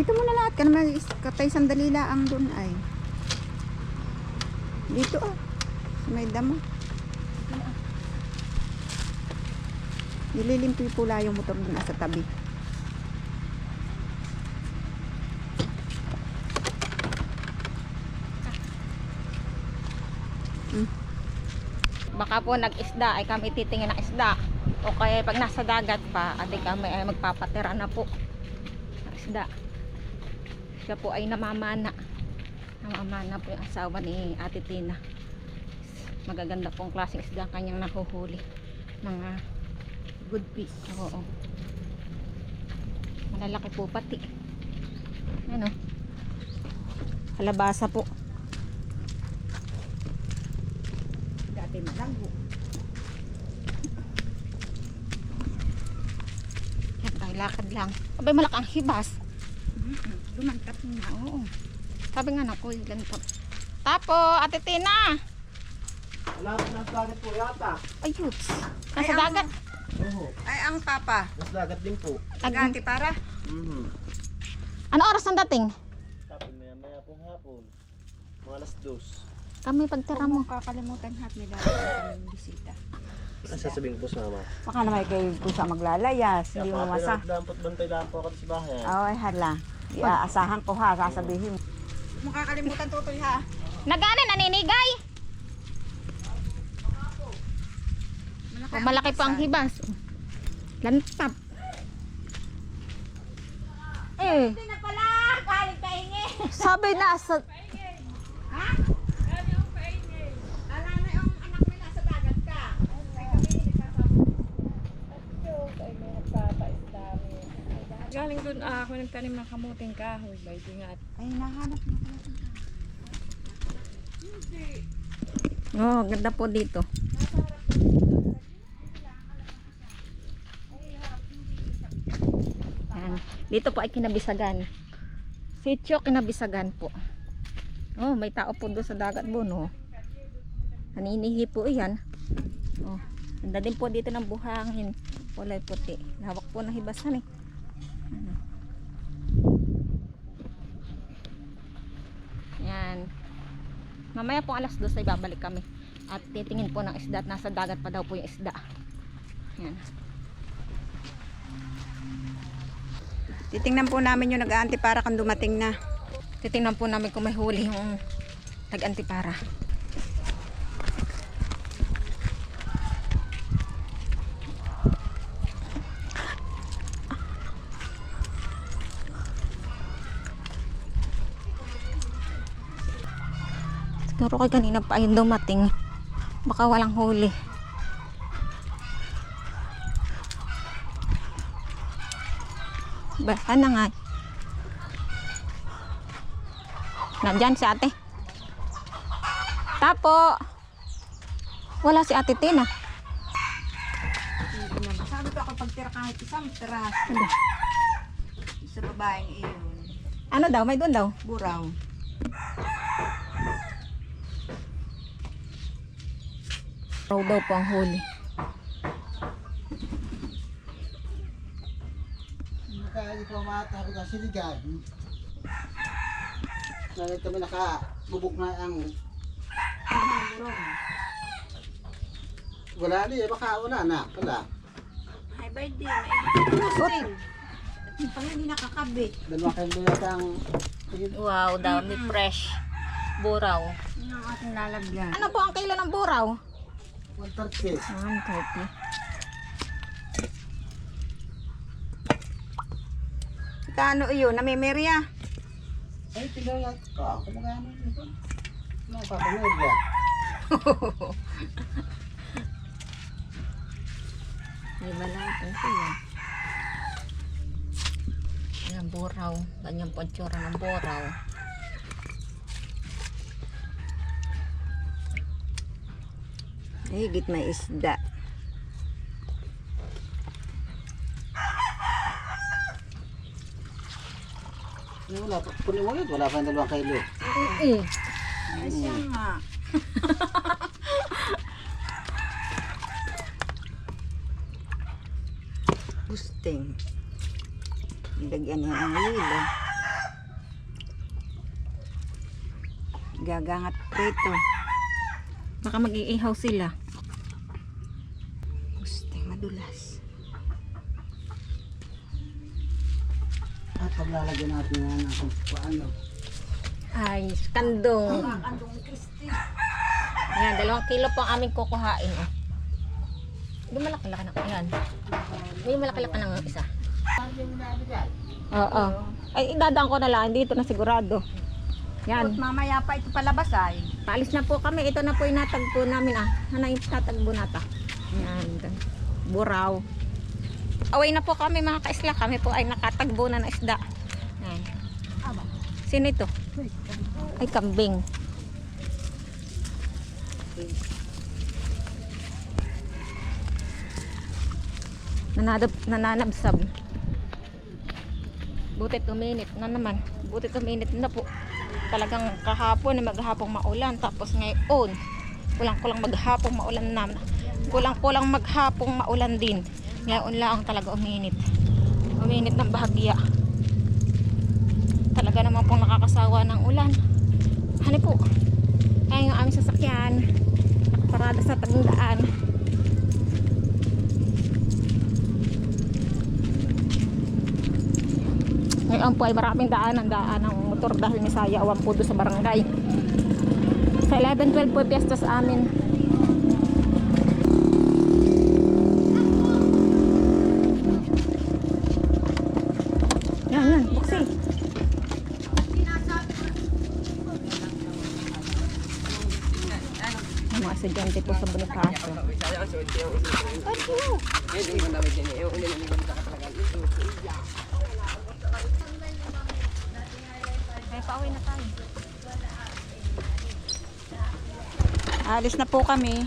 Dito mo na lahat ka naman, katay sandali lang doon ay. Dito may damo. Nililimpi pula yung motor doon sa tabi. Baka po nag-isda ay kami titingin ng isda. O kaya pag nasa dagat pa, ate kami ay magpapatira na po ng isda. Siya po ay namamana. Namamana po yung asawa ni Ate Tina. Magaganda pong klaseng isda kanyang nahuhuli. Mga good fish. Oo. Malalaki po pati. Ano? Kalabasa po. Dati malago. Yan tayo, lakad lang. Abay, malakang hibas. Lumantap na. Oo. Sabi nga na ko, ganito. Tapo, Ate Tina. Wala ko ng dagat po yata. Ayuts. Nasa Ay, ang- dagat. Oo. Ay, ang papa. Nasa dagat din po. Ganti para. Ano oras ang dating? Tapos maya pong hapon. Mga alas 2. Kami pagtira Huwag mo. mo kakalimutan hat may darating ng bisita. Ang sasabihin ko sa mama. Baka naman kayo kung sa maglalayas. Hindi mo masa. Dampot bantay lang po ako sa bahay. Ay, hala. Iaasahan ko ha, sasabihin mo. Huwag mo kakalimutan tutoy ha. Nagana, naninigay. O, malaki pa ang hibas. Lantap. Eh, Hindi na pala, kalit kaingi. sabi na sa... Ha? Ala na yung anak nila sa dagat ka. Ay kami, Galing doon ako nagtanim ng kamuting kahoy, bay dingat. Ay, nahanap na pala. Oh, ganda po dito. Yan. Dito po ay Kinabisagan. Sitio Kinabisagan po. Oh, may tao po doon sa dagat po, no. Naninihi po iyan. Oh, ganda din po dito ng buhangin. Kulay puti. Lawak po ng hibasan eh. Ano. Yan. Mamaya po alas 2 ay babalik kami. At titingin po ng isda at nasa dagat pa daw po yung isda. Yan. Titingnan po namin yung nag-aantipara para kung dumating na. Titingnan po namin kung may huli yung nag-antipara. Siguro kay kanina pa yung dumating. Baka walang huli. Basta na nga. Nandyan si ate. Tapo. Wala si Ate Tina. Sabi ko ako pagtira kahit isang teras. Sa babaeng iyon. Ano daw? May doon daw. Buraw. Raw daw po ang huli. Hindi pa matapos na siligan. Ngayon kami nakabubok na ang... Wala niya, baka wala na. Wala. Ay, birthday. May pang hindi nakakabit. Dalawa kayo yata ang... Wow, daw ni fresh buraw. Yan ang ating lalagyan. Ano po ang kilo ng buraw? 130. 130. Kano iyon? Namimirya? Ay, tingnan yan. Ako magano dito. Nakapapanood yan. May balatan siya. Ayan, buraw. Ganyan po ang tsura ng buraw. Higit may isda. Wala pa. Kunin mo yun. Wala pa yung 2 kilo. Ay, siya nga. Busting. Ilagyan niya ang hilo. Gagangat prito. Baka mag-iihaw sila. Gusto madulas. At paglalagyan natin yan ng paano. Ay, kandong. Andong Kristi. Ayan, 2 kilo po ang aming kukuhain. Oh. Hindi malaki-laki na. Ayan. May malaki-laki na ng isa. Oo. Ay, idadaan ko na lang. Dito na sigurado. Yan. At mamaya pa ito palabas ay. Paalis na po kami. Ito na po yung natagpo namin. Ano yung tatagpo nata? Yan. Buraw. Away na po kami mga kaisla. Kami po ay nakatagbo na ng isda. Yan. Sino ito? Ay, kambing. Nananabsab. Buti tuminit na naman. Buti tuminit na po. Talagang kahapon na maghapong maulan. Tapos ngayon, kulang-kulang maghapong maulan naman. Kulang-kulang maghapong maulan din. Ngayon lang talaga uminit. Uminit ng bahagya. Talaga naman pong nakakasawa ng ulan. Hani po. Ayan yung aming sasakyan. Nakaparada sa tagdaan. Ngayon po ay maraming daan ng motor dahil may sayawan po doon sa barangay. Sa 11-12 po piyesta sa amin. Yan, buksi. Ang mga estudyante po sa Bonifacio. Ay, pauwi na tayo. Alis na po kami.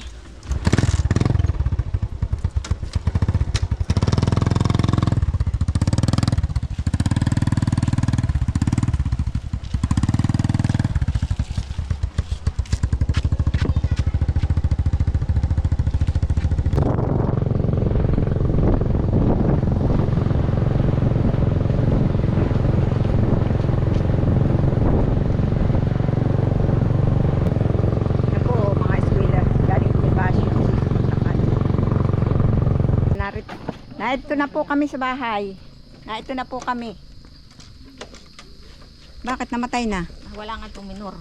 Ito na po kami sa bahay. Ito na po kami. Bakit namatay na? Wala nga itong minor.